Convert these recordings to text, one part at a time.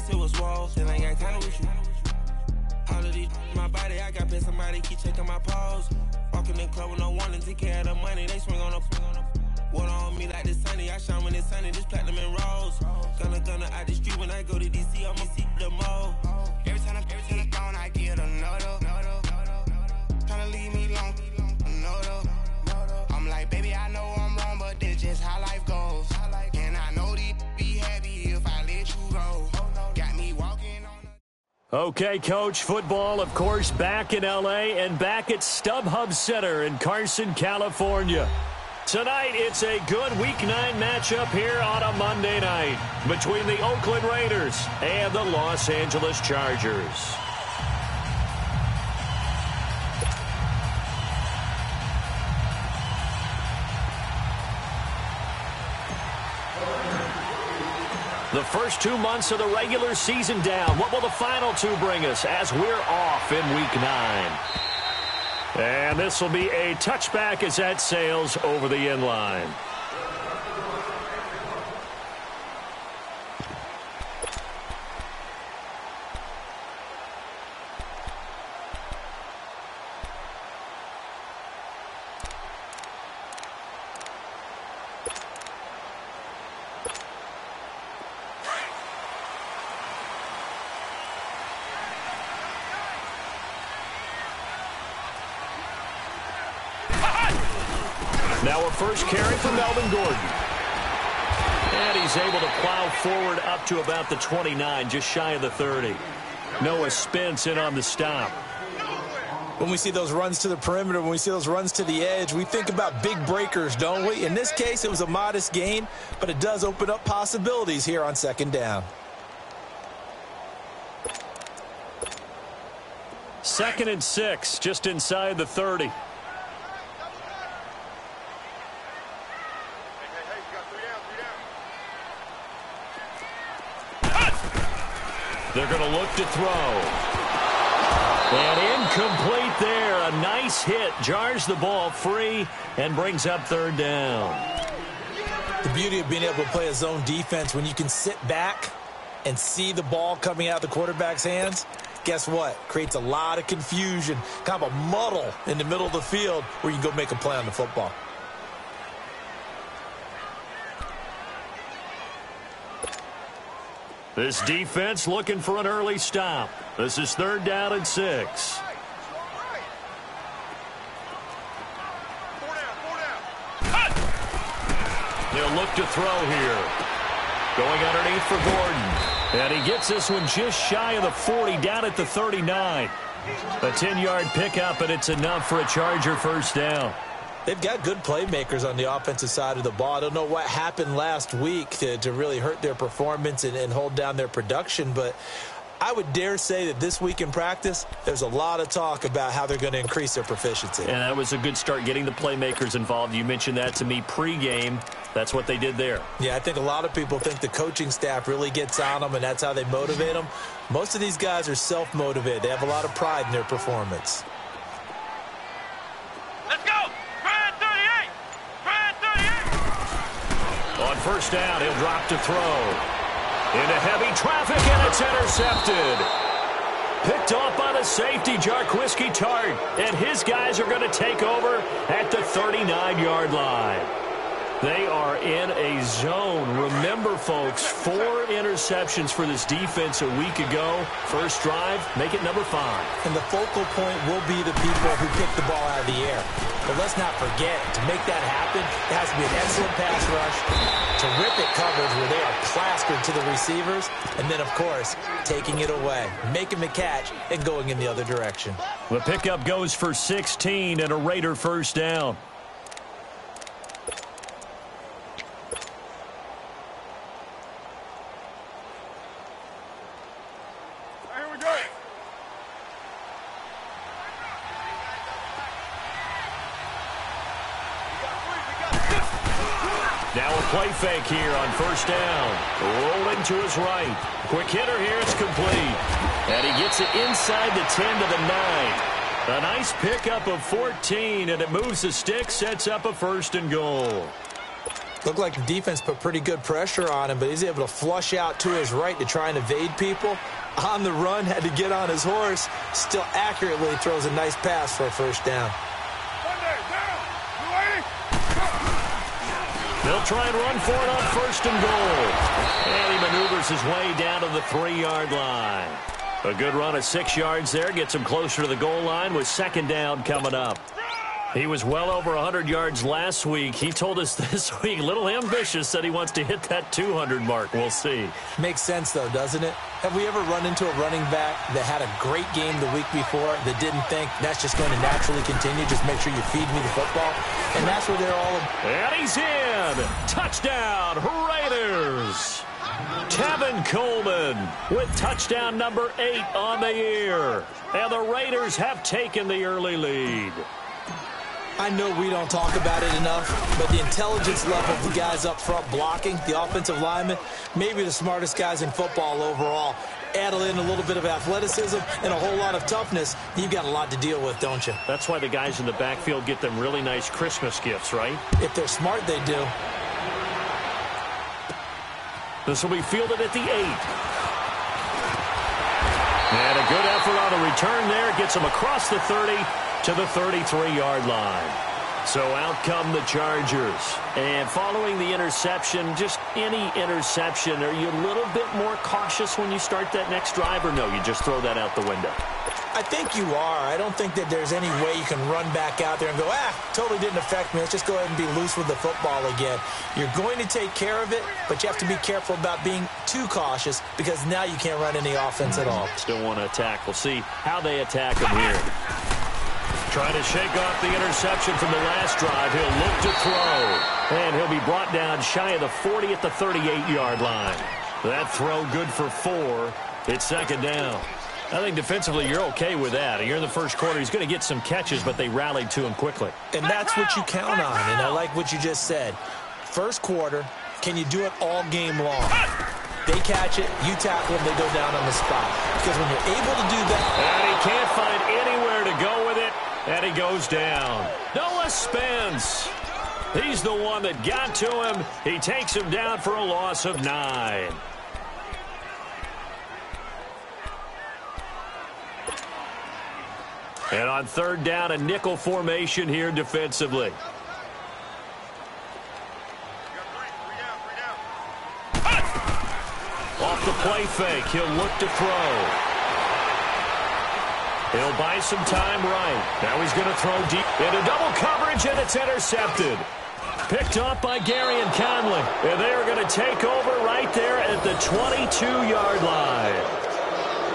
guess it was walls. Then I got time with you. All of these my body, I got pissed. Somebody keep checking my pose. Walking in the club with no warning, take care of the money. They swing on the water on me like the sunny. I shine when it's sunny, just platinum and rose. Gonna out the street when I go to DC. I'm gonna see the mall. Every time I'm gone, I get another. Tryna leave me alone, another. I'm like, baby, I know I'm wrong, but this just how life goes. And I know they'd be happy if I let you go. Got me walking on the... Okay, Coach, football, of course, back in L.A. and back at StubHub Center in Carson, California. Tonight, it's a good Week 9 matchup here on a Monday night between the Oakland Raiders and the Los Angeles Chargers. The first 2 months of the regular season down. What will the final two bring us as we're off in Week 9? And this will be a touchback as that sails over the end line. Now a first carry from Melvin Gordon. And he's able to plow forward up to about the 29, just shy of the 30. Noah Spence in on the stop. When we see those runs to the perimeter, when we see those runs to the edge, we think about big breakers, don't we? In this case, it was a modest gain, but it does open up possibilities here on second down. 2nd and 6, just inside the 30. They're going to look to throw. And incomplete there. A nice hit. Jars the ball free and brings up 3rd down. The beauty of being able to play a zone defense, when you can sit back and see the ball coming out of the quarterback's hands, guess what? Creates a lot of confusion, kind of a muddle in the middle of the field where you can go make a play on the football. This defense looking for an early stop. This is 3rd down and 6. He'll look to throw here. Going underneath for Gordon. And he gets this one just shy of the 40, down at the 39. A 10-yard pickup, and it's enough for a Charger first down. They've got good playmakers on the offensive side of the ball. I don't know what happened last week to really hurt their performance and hold down their production, but I would dare say that this week in practice, there's a lot of talk about how they're going to increase their proficiency. And that was a good start, getting the playmakers involved. You mentioned that to me pregame. That's what they did there. Yeah, I think a lot of people think the coaching staff really gets on them, and that's how they motivate them. Most of these guys are self-motivated. They have a lot of pride in their performance. On first down, he'll drop to throw. Into heavy traffic, and it's intercepted. Picked off by the safety, Jarquiski Tart. And his guys are going to take over at the 39-yard line. They are in a zone. Remember, folks, 4 interceptions for this defense a week ago. First drive, make it number 5. And the focal point will be the people who pick the ball out of the air. But let's not forget, to make that happen, it has to be an excellent pass rush, terrific coverage where they are plastered to the receivers, and then, of course, taking it away, making the catch, and going in the other direction. The pickup goes for 16 and a Raider first down. Now a play fake here on first down. Rolling to his right. Quick hitter here. It's complete. And he gets it inside the 10 to the 9. A nice pickup of 14, and it moves the stick, sets up a 1st and goal. Looked like the defense put pretty good pressure on him, but he's able to flush out to his right to try and evade people. On the run, had to get on his horse. Still accurately throws a nice pass for a first down. They'll try and run for it on first and goal. And he maneuvers his way down to the 3-yard line. A good run of 6 yards there. Gets him closer to the goal line with second down coming up. He was well over 100 yards last week. He told us this week, a little ambitious, that he wants to hit that 200 mark. We'll see. Makes sense, though, doesn't it? Have we ever run into a running back that had a great game the week before that didn't think that's just going to naturally continue? Just make sure you feed me the football. And that's where they're all. And he's in. Touchdown, Raiders. Tevin Coleman with touchdown number 8 on the year. And the Raiders have taken the early lead. I know we don't talk about it enough, but the intelligence level of the guys up front blocking, the offensive linemen, maybe the smartest guys in football overall. Add in a little bit of athleticism and a whole lot of toughness, you've got a lot to deal with, don't you? That's why the guys in the backfield get them really nice Christmas gifts, right? If they're smart, they do. This will be fielded at the 8. And a good effort on the return there. Gets him across the 30 to the 33-yard line. So out come the Chargers. And following the interception, just any interception, are you a little bit more cautious when you start that next drive, or no, you just throw that out the window? I think you are. I don't think that there's any way you can run back out there and go, totally didn't affect me. Let's just go ahead and be loose with the football again. You're going to take care of it, but you have to be careful about being too cautious because now you can't run any offense at all. Still want to attack. We'll see how they attack him here. Trying to shake off the interception from the last drive. He'll look to throw. And he'll be brought down shy of the 40 at the 38-yard line. That throw good for 4. It's second down. I think defensively you're okay with that. You're in the first quarter. He's going to get some catches, but they rallied to him quickly. And that's what you count on, and I like what you just said. First quarter, can you do it all game long? They catch it, you tackle them, they go down on the spot. Because when you're able to do that... And he can't find anywhere to go with it, and he goes down. Noah Spence. He's the one that got to him. He takes him down for a loss of 9. And on third down, a nickel formation here defensively. Off the play fake, he'll look to throw. He'll buy some time right. Now he's going to throw deep into double coverage, and it's intercepted. Picked off by Gary and Conley. And they are going to take over right there at the 22-yard line.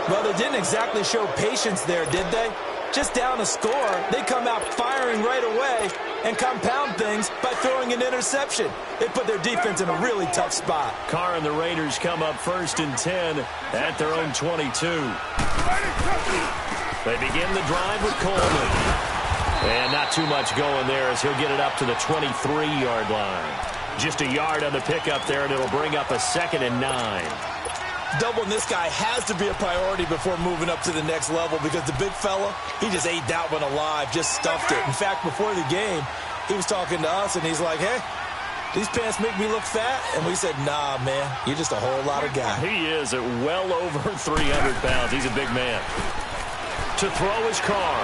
Well, they didn't exactly show patience there, did they? Just down a score, they come out firing right away and compound things by throwing an interception. They put their defense in a really tough spot. Carr and the Raiders come up first and 10 at their own 22. They begin the drive with Coleman. And not too much going there as he'll get it up to the 23-yard line. Just a yard on the pickup there, and it'll bring up a 2nd and 9. Doubling this guy has to be a priority before moving up to the next level because the big fella, he just ate that one alive, just stuffed it. In fact, before the game, he was talking to us, and he's like, hey, these pants make me look fat? And we said, nah, man, you're just a whole lot of guy. He is at well over 300 pounds. He's a big man. To throw his Carr.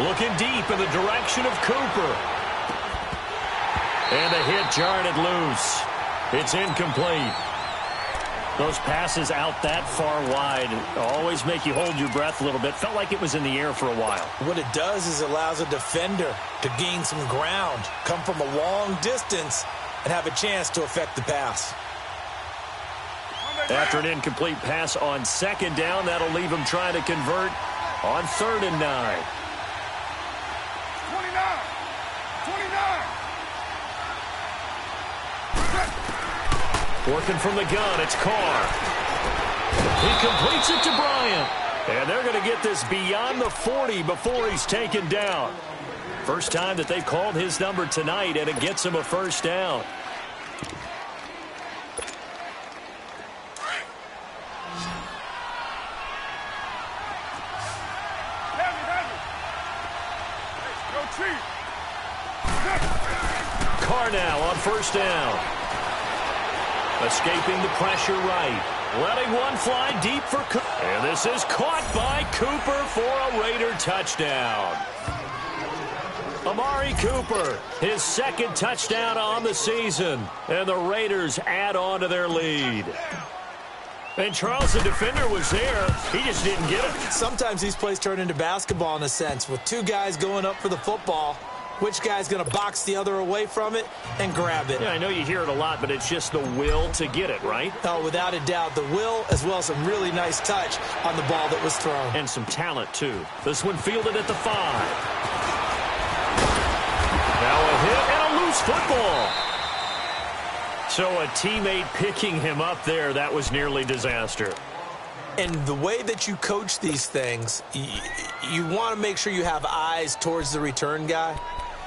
Looking deep in the direction of Cooper. And a hit jarred it loose. It's incomplete. Those passes out that far wide always make you hold your breath a little bit. Felt like it was in the air for a while. What it does is it allows a defender to gain some ground, come from a long distance, and have a chance to affect the pass. After an incomplete pass on second down, that'll leave him trying to convert on 3rd and 9. 29. Working from the gun, it's Carr. He completes it to Bryant. And they're going to get this beyond the 40 before he's taken down. First time that they've called his number tonight, and it gets him a first down. Carr now on first down. Escaping the pressure right. Letting one fly deep for Cooper. And this is caught by Cooper for a Raider touchdown. Amari Cooper, his second touchdown on the season. And the Raiders add on to their lead. And Charles, the defender, was there. He just didn't get it. Sometimes these plays turn into basketball in a sense. With two guys going up for the football, which guy's going to box the other away from it and grab it? Yeah, I know you hear it a lot, but it's just the will to get it, right? Oh, without a doubt. The will, as well as some really nice touch on the ball that was thrown. And some talent, too. This one fielded at the 5. Now a hit and a loose football. So a teammate picking him up there, that was nearly disaster. And the way that you coach these things, you want to make sure you have eyes towards the return guy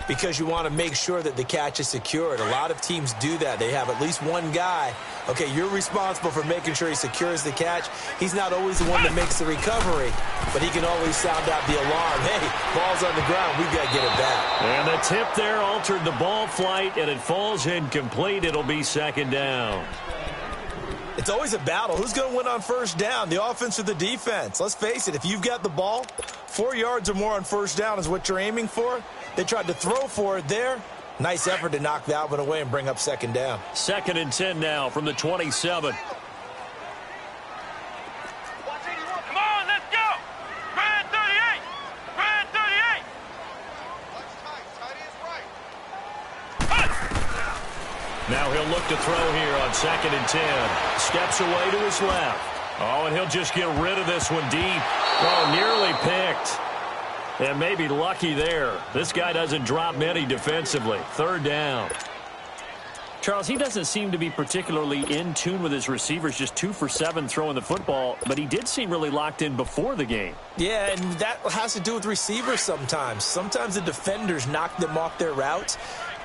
because you want to make sure that the catch is secured. A lot of teams do that. They have at least one guy. Okay, you're responsible for making sure he secures the catch. He's not always the one that makes the recovery, but he can always sound out the alarm. Hey, ball's on the ground. We've got to get it back. And the tip there altered the ball flight, and it falls incomplete. It'll be second down. It's always a battle. Who's going to win on first down, the offense or the defense? Let's face it, if you've got the ball, 4 yards or more on first down is what you're aiming for. They tried to throw for it there. Nice effort to knock that one away and bring up second down. 2nd and 10 now from the 27. Come on, let's go! Brad 38! Brad 38! Now he'll look to throw here on 2nd and 10. Steps away to his left. Oh, and he'll just get rid of this one deep. Oh, nearly picked. And maybe lucky there. This guy doesn't drop many defensively. 3rd down. Charles, he doesn't seem to be particularly in tune with his receivers, just 2 for 7 throwing the football, but he did seem really locked in before the game. Yeah, and that has to do with receivers sometimes. Sometimes the defenders knock them off their routes,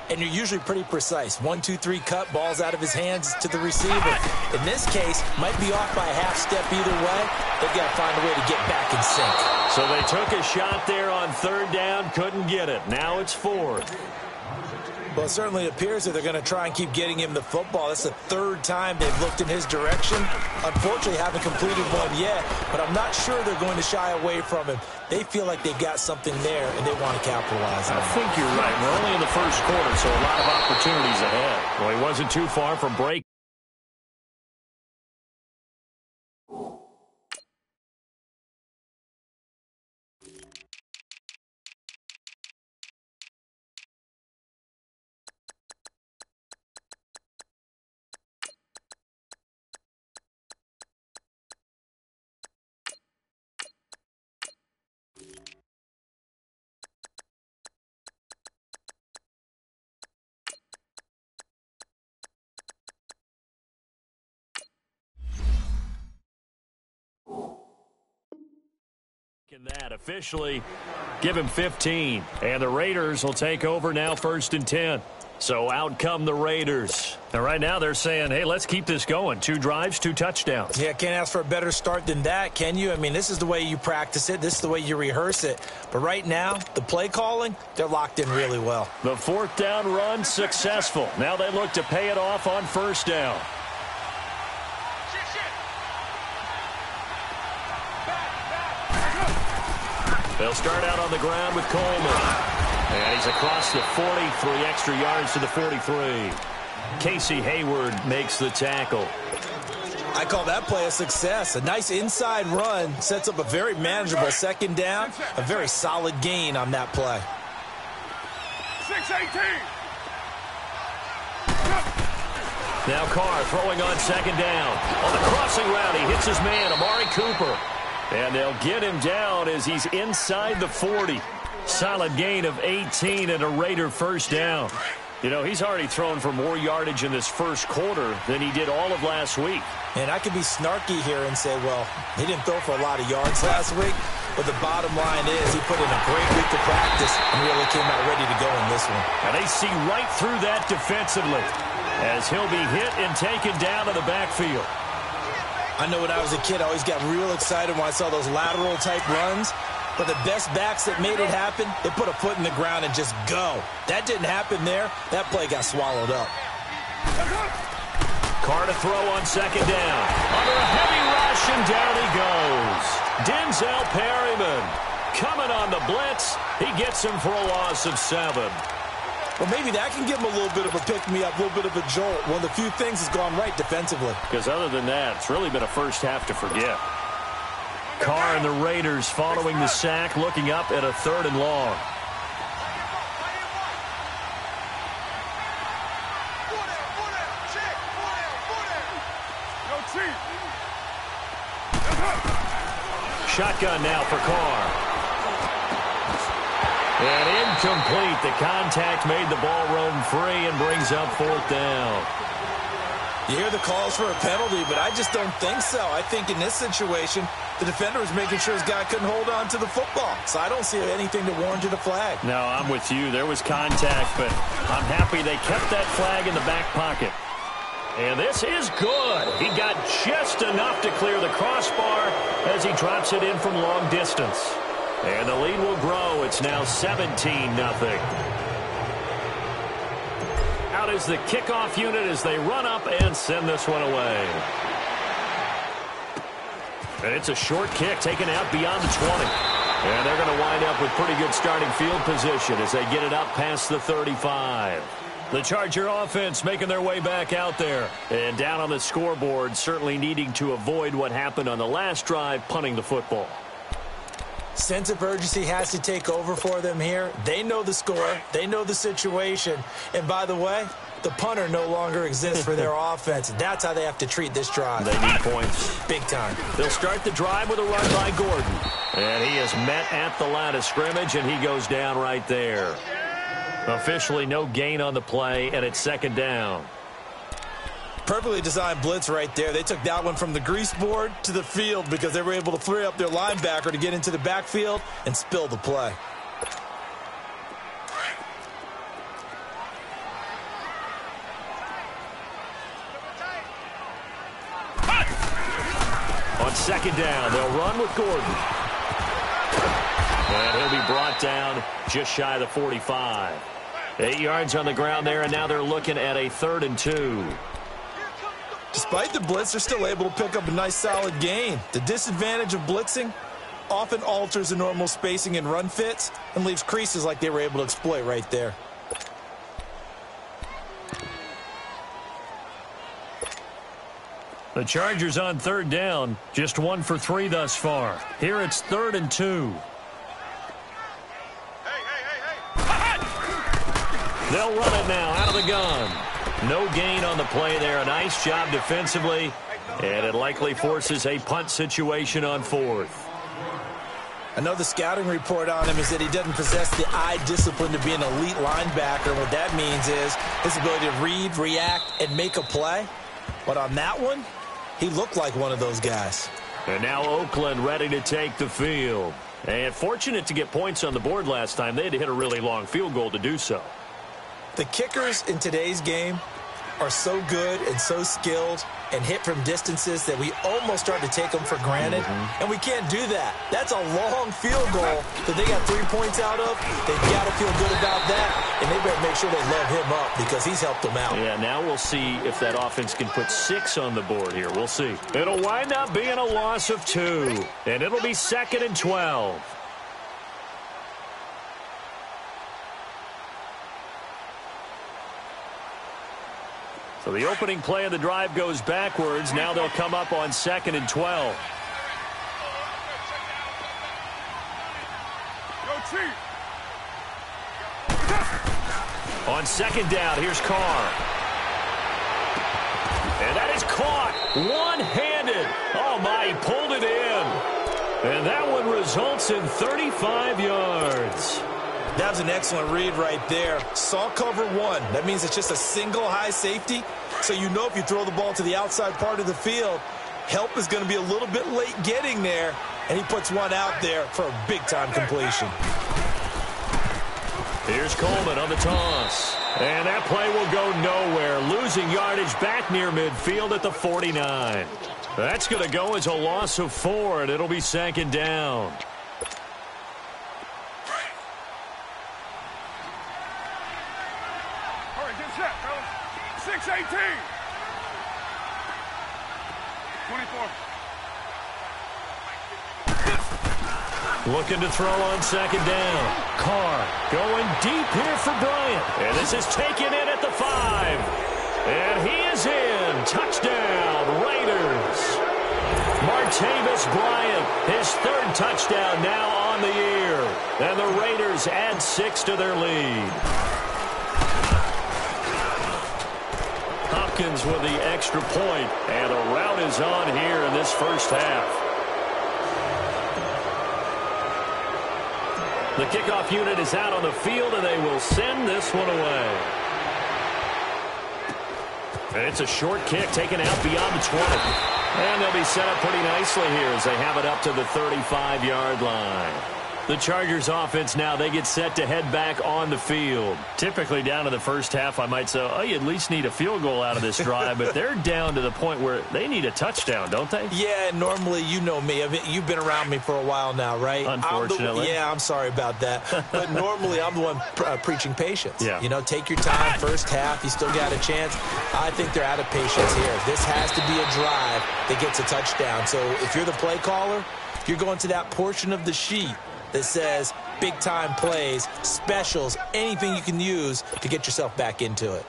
and you're usually pretty precise. 1, 2, 3 cut, balls out of his hands to the receiver. In this case, might be off by a half step either way. They've got to find a way to get back in sync. So they took a shot there on 3rd down, couldn't get it. Now it's 4th. Well, it certainly appears that they're going to try and keep getting him the football. That's the 3rd time they've looked in his direction. Unfortunately, haven't completed one yet, but I'm not sure they're going to shy away from him. They feel like they've got something there, and they want to capitalize on it. I think you're right. We're only in the 1st quarter, so a lot of opportunities ahead. Well, he wasn't too far from break. That officially give him 15, and the Raiders will take over now 1st and 10. So out come the Raiders. And right now they're saying, hey, let's keep this going. 2 drives, 2 touchdowns. Yeah, can't ask for a better start than that, can you? I mean, this is the way you practice it. This is the way you rehearse it. But right now, the play calling, they're locked in really well. The 4th down run successful. Now they look to pay it off on 1st down. They'll start out on the ground with Coleman. And he's across the 40, 3 extra yards to the 43. Casey Hayward makes the tackle. I call that play a success. A nice inside run sets up a very manageable 2nd down. A very solid gain on that play. 6-18. Now Carr throwing on 2nd down. On the crossing route, he hits his man, Amari Cooper. And they'll get him down as he's inside the 40. Solid gain of 18 and a Raider 1st down. You know, he's already thrown for more yardage in this 1st quarter than he did all of last week. And I could be snarky here and say, well, he didn't throw for a lot of yards last week. But the bottom line is he put in a great week of practice and really came out ready to go in this one. And they see right through that defensively as he'll be hit and taken down to the backfield. I know when I was a kid, I always got real excited when I saw those lateral-type runs. But the best backs that made it happen, they put a foot in the ground and just go. That didn't happen there. That play got swallowed up. Carr to throw on second down. Under a heavy rush, and down he goes. Denzel Perryman coming on the blitz. He gets him for a loss of 7. Well, maybe that can give him a little bit of a pick-me-up, a little bit of a jolt. One of the few things has gone right defensively. Because other than that, it's really been a first half to forget. Carr and the Raiders following the sack, looking up at a 3rd and long. Shotgun now for Carr. And incomplete. The contact made the ball roam free and brings up 4th down. You hear the calls for a penalty, but I just don't think so. I think in this situation, the defender was making sure his guy couldn't hold on to the football. So I don't see anything to warrant a flag. No, I'm with you. There was contact, but I'm happy they kept that flag in the back pocket. And this is good. He got just enough to clear the crossbar as he drops it in from long distance. And the lead will grow. It's now 17-0. Out is the kickoff unit as they run up and send this one away. And it's a short kick taken out beyond the 20. And they're going to wind up with pretty good starting field position as they get it up past the 35. The Charger offense making their way back out there. And down on the scoreboard, certainly needing to avoid what happened on the last drive, punting the football. Sense of urgency has to take over for them here. They know the score. They know the situation. And by the way, the punter no longer exists for their offense. That's how they have to treat this drive. They need points. Big time. They'll start the drive with a run by Gordon. And he is met at the line of scrimmage, and he goes down right there. Officially no gain on the play, and it's 2nd down. Perfectly designed blitz right there. They took that one from the grease board to the field because they were able to free up their linebacker to get into the backfield and spill the play. On 2nd down, they'll run with Gordon. And he'll be brought down just shy of the 45. 8 yards on the ground there, and now they're looking at a 3rd and 2. Despite the blitz, they're still able to pick up a nice solid gain. The disadvantage of blitzing often alters the normal spacing and run fits and leaves creases like they were able to exploit right there. The Chargers on 3rd down, just 1 for 3 thus far. Here it's 3rd and 2. They'll run it now out of the gun. No gain on the play there. A nice job defensively, and it likely forces a punt situation on 4th. I know the scouting report on him is that he doesn't possess the eye discipline to be an elite linebacker. What that means is his ability to read, react, and make a play. But on that one, he looked like one of those guys. And now Oakland ready to take the field. And fortunate to get points on the board last time. They had to hit a really long field goal to do so. The kickers in today's game are so good and so skilled and hit from distances that we almost start to take them for granted. And we can't do that. That's a long field goal that they got 3 points out of. They've got to feel good about that, and they better make sure they love him up because he's helped them out. Yeah, now we'll see if that offense can put 6 on the board here. We'll see. It'll wind up being a loss of 2, and it'll be 2nd and 12. So the opening play of the drive goes backwards. Now they'll come up on 2nd and 12. On 2nd down, here's Carr. And that is caught one-handed. Oh, my, he pulled it in. And that one results in 35 yards. That was an excellent read right there. Saw cover 1. That means it's just a single high safety. So you know if you throw the ball to the outside part of the field, help is going to be a little bit late getting there. And he puts one out there for a big-time completion. Here's Coleman on the toss. And that play will go nowhere. Losing yardage back near midfield at the 49. That's going to go as a loss of 4, and it'll be 2nd down. Looking to throw on second down. Carr going deep here for Bryant. And this is taken in at the 5. And he is in. Touchdown, Raiders. Martavis Bryant, his 3rd touchdown now on the year. And the Raiders add 6 to their lead. Hopkins with the extra point. And the rout is on here in this first half. The kickoff unit is out on the field, and they will send this one away. And it's a short kick taken out beyond the 20. And they'll be set up pretty nicely here as they have it up to the 35-yard line. The Chargers offense now, they get set to head back on the field. Typically down to the first half, I might say, oh, you at least need a field goal out of this drive, but they're down to the point where they need a touchdown, don't they? Yeah, normally, you know me. You've been around me for a while now, right? Unfortunately. I'm sorry about that. But normally, I'm the one preaching patience. Yeah. You know, take your time, first half, you still got a chance. I think they're out of patience here. This has to be a drive that gets a touchdown. So if you're the play caller, you're going to that portion of the sheet that says big-time plays, specials, anything you can use to get yourself back into it.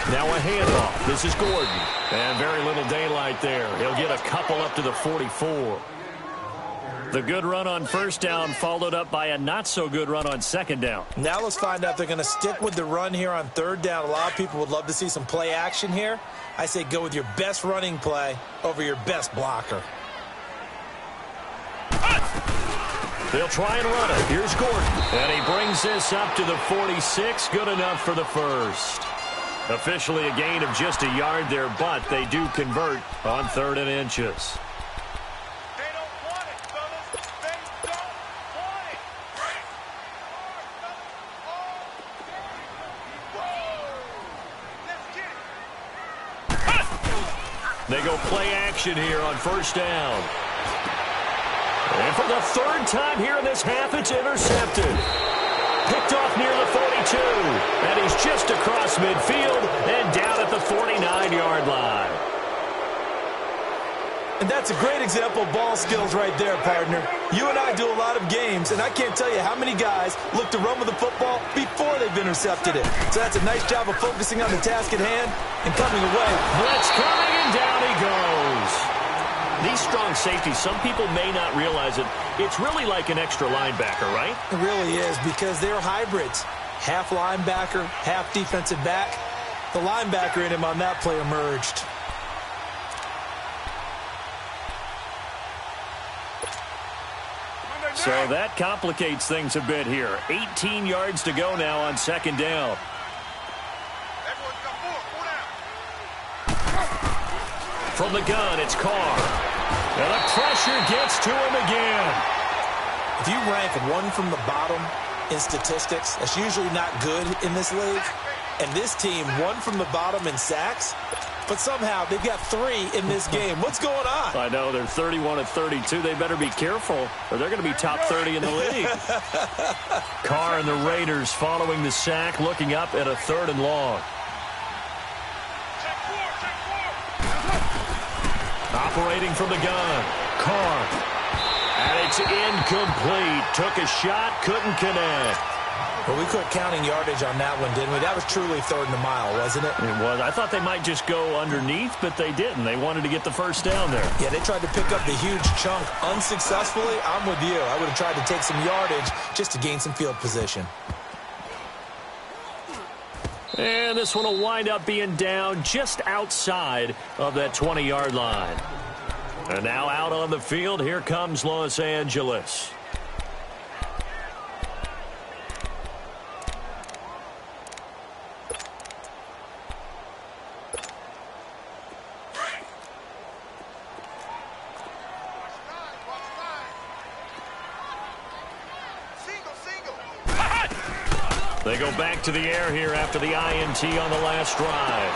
Now a handoff. This is Gordon. And very little daylight there. He'll get a couple up to the 44. The good run on first down followed up by a not-so-good run on second down. Now let's find out if they're going to stick with the run here on third down. A lot of people would love to see some play action here. I say go with your best running play over your best blocker. They'll try and run it. Here's Gordon. And he brings this up to the 46. Good enough for the first. Officially a gain of just a yard there, but they do convert on 3rd and inches. They go play action here on first down. And for the 3rd time here in this half, it's intercepted. Picked off near the 42. And he's just across midfield and down at the 49-yard line. And that's a great example of ball skills right there, partner. You and I do a lot of games, and I can't tell you how many guys look to run with the football before they've intercepted it. So that's a nice job of focusing on the task at hand and coming away. Blitz coming, and down he goes. These strong safeties, some people may not realize it. It's really like an extra linebacker, right? It really is, because they're hybrids. Half linebacker, half defensive back. The linebacker in him on that play emerged. So that complicates things a bit here. 18 yards to go now on second down. From the gun, it's Carr. And the pressure gets to him again. If you rank one from the bottom in statistics, that's usually not good in this league. And this team, one from the bottom in sacks, but somehow they've got 3 in this game. What's going on? I know, they're 31-32. They better be careful, or they're going to be top 30 in the league. Carr and the Raiders following the sack, looking up at a 3rd and long. Operating from the gun, Carr. And it's incomplete. Took a shot, couldn't connect. Well, we quit counting yardage on that one, didn't we? That was truly 3rd and a mile, wasn't it? It was. I thought they might just go underneath, but they didn't. They wanted to get the first down there. Yeah, they tried to pick up the huge chunk unsuccessfully. I'm with you. I would have tried to take some yardage just to gain some field position. And this one will wind up being down just outside of that 20-yard line. And now out on the field, here comes Los Angeles. They go back to the air here after the INT on the last drive.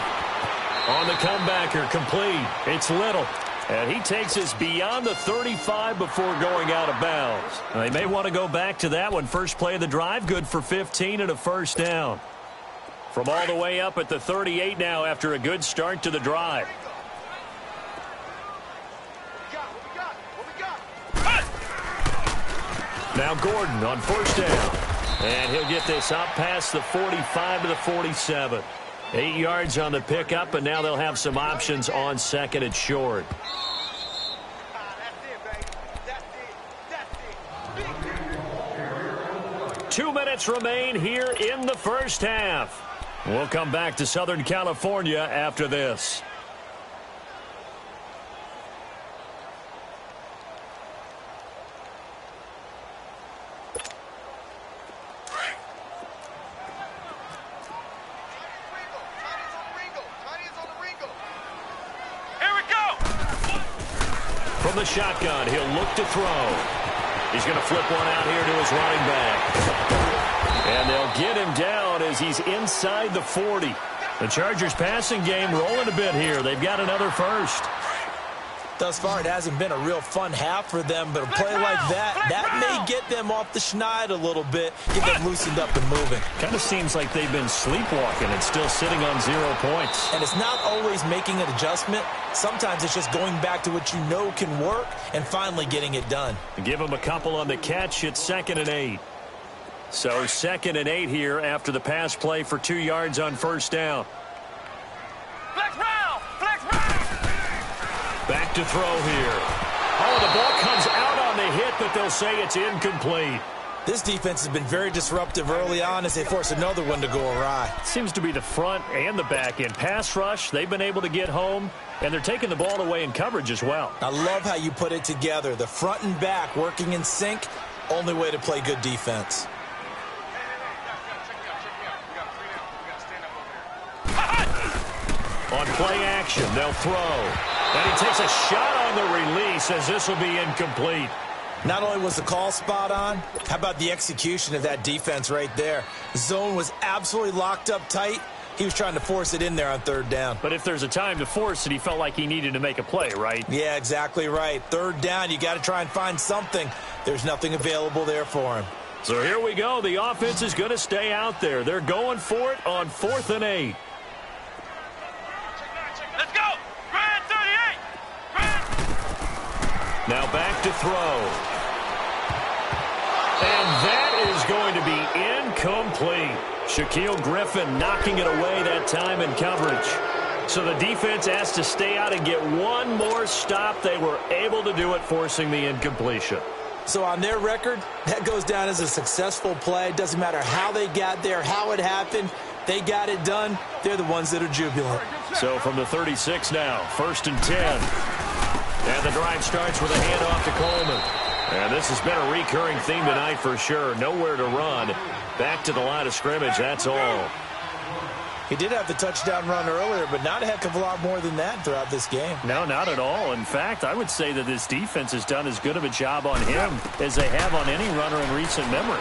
On the comebacker, complete. It's Little. And he takes us beyond the 35 before going out of bounds. They may want to go back to that one. First play of the drive, good for 15 and a first down. From all the way up at the 38 now after a good start to the drive. Now Gordon on first down. And he'll get this up past the 45 to the 47. 8 yards on the pickup, and now they'll have some options on second and short. Two minutes remain here in the first half. We'll come back to Southern California after this. From the shotgun, he'll look to throw. He's going to flip one out here to his running back. And they'll get him down as he's inside the 40. The Chargers passing game rolling a bit here. They've got another first. Thus far, it hasn't been a real fun half for them, but a play like that may get them off the schneid a little bit, get them loosened up and moving. Kind of seems like they've been sleepwalking and still sitting on 0 points. And it's not always making an adjustment. Sometimes it's just going back to what you know can work and finally getting it done. Give them a couple on the catch. It's 2nd and 8. So 2nd and 8 here after the pass play for 2 yards on first down. Back to throw here. Oh, the ball comes out on the hit, but they'll say it's incomplete. This defense has been very disruptive early on as they force another one to go awry. Seems to be the front and the back end. Pass rush, they've been able to get home, and they're taking the ball away in coverage as well. I love how you put it together. The front and back working in sync, only way to play good defense. On play action, they'll throw. And he takes a shot on the release as this will be incomplete. Not only was the call spot on, how about the execution of that defense right there? The zone was absolutely locked up tight. He was trying to force it in there on 3rd down. But if there's a time to force it, he felt like he needed to make a play, right? Yeah, exactly right. 3rd down, you got to try and find something. There's nothing available there for him. So here we go. The offense is going to stay out there. They're going for it on 4th and 8. Now back to throw. And that is going to be incomplete. Shaquille Griffin knocking it away that time in coverage. So the defense has to stay out and get one more stop. They were able to do it, forcing the incompletion. So on their record, that goes down as a successful play. It doesn't matter how they got there, how it happened. They got it done. They're the ones that are jubilant. So from the 36 now, 1st and 10. And the drive starts with a handoff to Coleman. And this has been a recurring theme tonight for sure. Nowhere to run. Back to the line of scrimmage, that's all. He did have the touchdown run earlier, but not a heck of a lot more than that throughout this game. No, not at all. In fact, I would say that this defense has done as good of a job on him as they have on any runner in recent memory.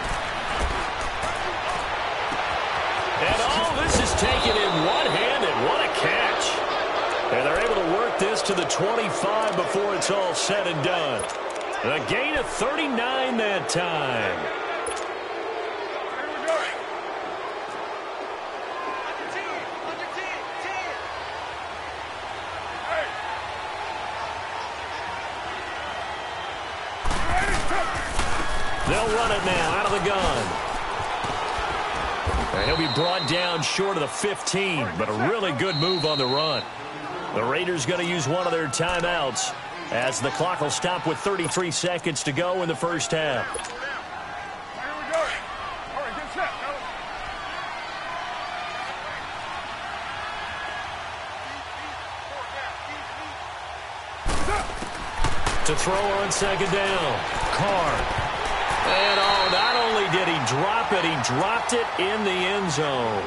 And all this is taken in one-handed. What a catch. And they're able to work this to the 25 before it's all said and done. A gain of 39 that time. They'll run it now out of the gun. And he'll be brought down short of the 15, but a really good move on the run. The Raiders going to use one of their timeouts as the clock will stop with 33 seconds to go in the first half. To throw on 2nd down. Carr. And not only did he drop it, he dropped it in the end zone.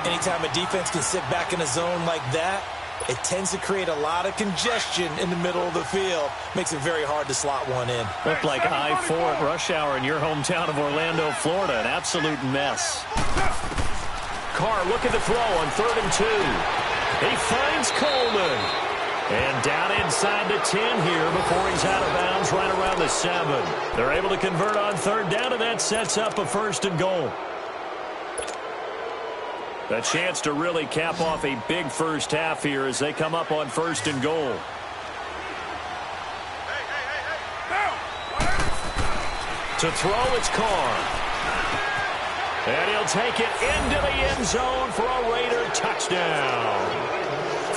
Anytime a defense can sit back in a zone like that, it tends to create a lot of congestion in the middle of the field. Makes it very hard to slot one in. Looked like I-4 at rush hour in your hometown of Orlando, Florida. An absolute mess. Carr looking to throw on 3rd and 2. He finds Coleman. And down inside the 10 here before he's out of bounds right around the 7. They're able to convert on third down, and that sets up a 1st and goal. A chance to really cap off a big first half here as they come up on 1st and goal. To throw, it's Carr. And he'll take it into the end zone for a Raider touchdown.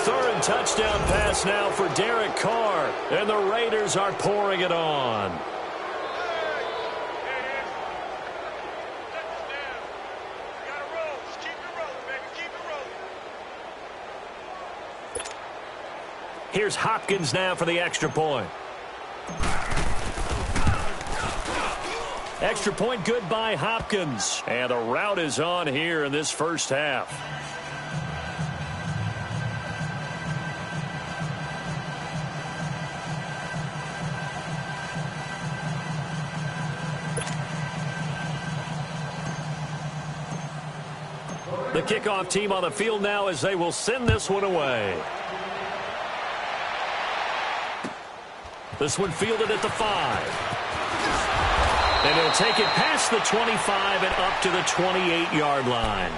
3rd touchdown pass now for Derek Carr, and the Raiders are pouring it on. Here's Hopkins now for the extra point. Extra point good by Hopkins. And the route is on here in this first half. The kickoff team on the field now as they will send this one away. This one fielded at the 5. And he'll take it past the 25 and up to the 28-yard line.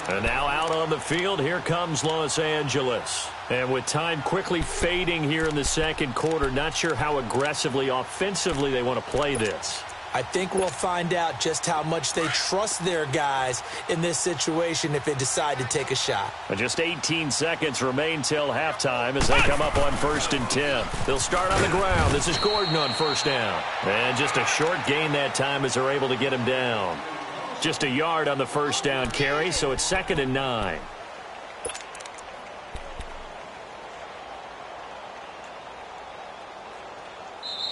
And now out on the field, here comes Los Angeles. And with time quickly fading here in the second quarter, not sure how aggressively, offensively they want to play this. I think we'll find out just how much they trust their guys in this situation if they decide to take a shot. Just 18 seconds remain till halftime as they come up on 1st and 10. They'll start on the ground. This is Gordon on 1st down. And just a short gain that time as they're able to get him down. Just a yard on the 1st down carry, so it's 2nd and 9.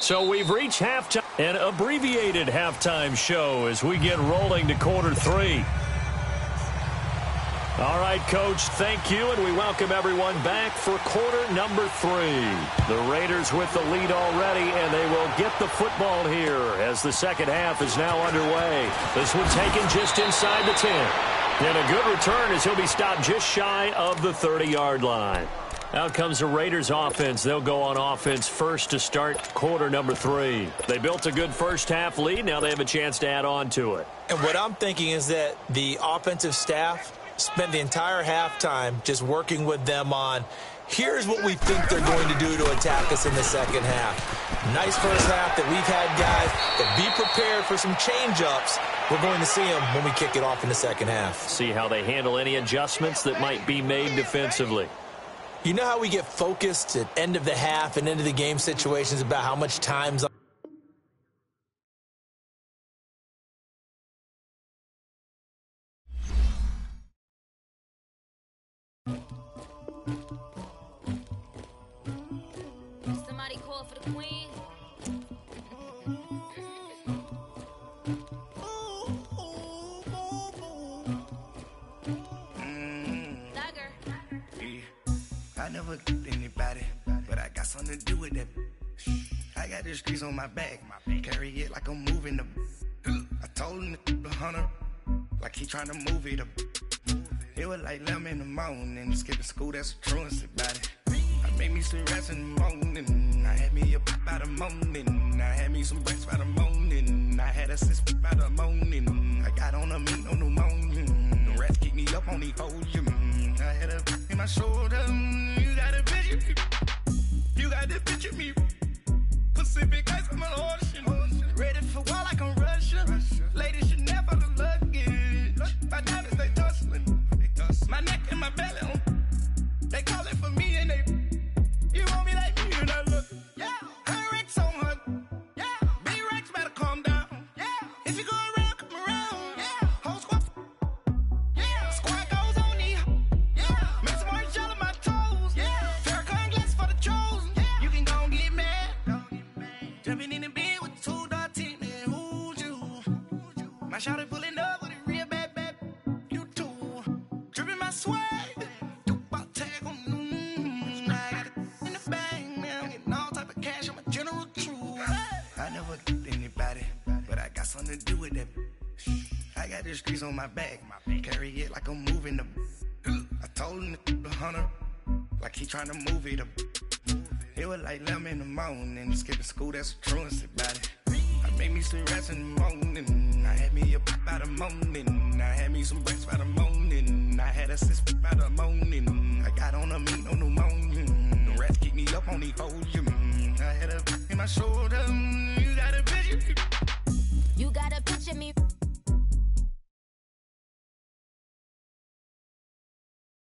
So we've reached halftime, an abbreviated halftime show as we get rolling to quarter 3. All right, Coach, thank you, and we welcome everyone back for quarter number 3. The Raiders with the lead already, and they will get the football here as the second half is now underway. This one taken just inside the 10. And a good return as he'll be stopped just shy of the 30-yard line. Out comes the Raiders offense. They'll go on offense first to start quarter number 3. They built a good first half lead. Now they have a chance to add on to it. And what I'm thinking is that the offensive staff spent the entire halftime just working with them on, here's what we think they're going to do to attack us in the second half. Nice first half that we've had, guys, but be prepared for some change-ups. We're going to see them when we kick it off in the second half. See how they handle any adjustments that might be made defensively. You know how we get focused at end of the half and into the game situations about how much time's on? Somebody call for the queen. I never killed anybody, but I got something to do with that. I got the streets on my back, carry it like I'm moving the. I told him to the hunter, like he trying to move it up. It was like 11 in the morning, skipping school, that's a truancy about it. I made me some rats in the morning, I had me a pop by the morning, I had me some breaks by the morning, I had a sis by the morning, I got on a mint on the morning, the rats keep me up on the podium, I had a in my shoulder, you got a picture me, you got the picture me, Pacific ice on my ocean, ready for war like I'm Russia, ladies should never the luggage, my diamonds they tussling, my neck and my belly on, they call it for me and they, you want me like me and I look, yeah, her Rex on her, yeah, B-Rex better calm down, yeah, if you go around, come around, yeah, whole squad, yeah, squad goes on me, yeah, make some orange gel on my toes, yeah, Farrakhan glass for the chosen, yeah, you can go and get mad, jumping in the bed with 2 dark teeth, man, who's you, my shawty pulling up with a real bad, you too, dripping my swag, something to do with that. I got the streets on my back, carry it like I'm moving the. I told him to the hunter, like he trying to move it up. It was like 11 in the morning, skipping school, that's a truancy about it. I made me some rats in the morning, I had me a pop by the morning, I had me some breaks by the morning, I had a sis by the morning, I got on a meat, no pneumonia, the rats keep me up on the podium, I had a in my shoulder.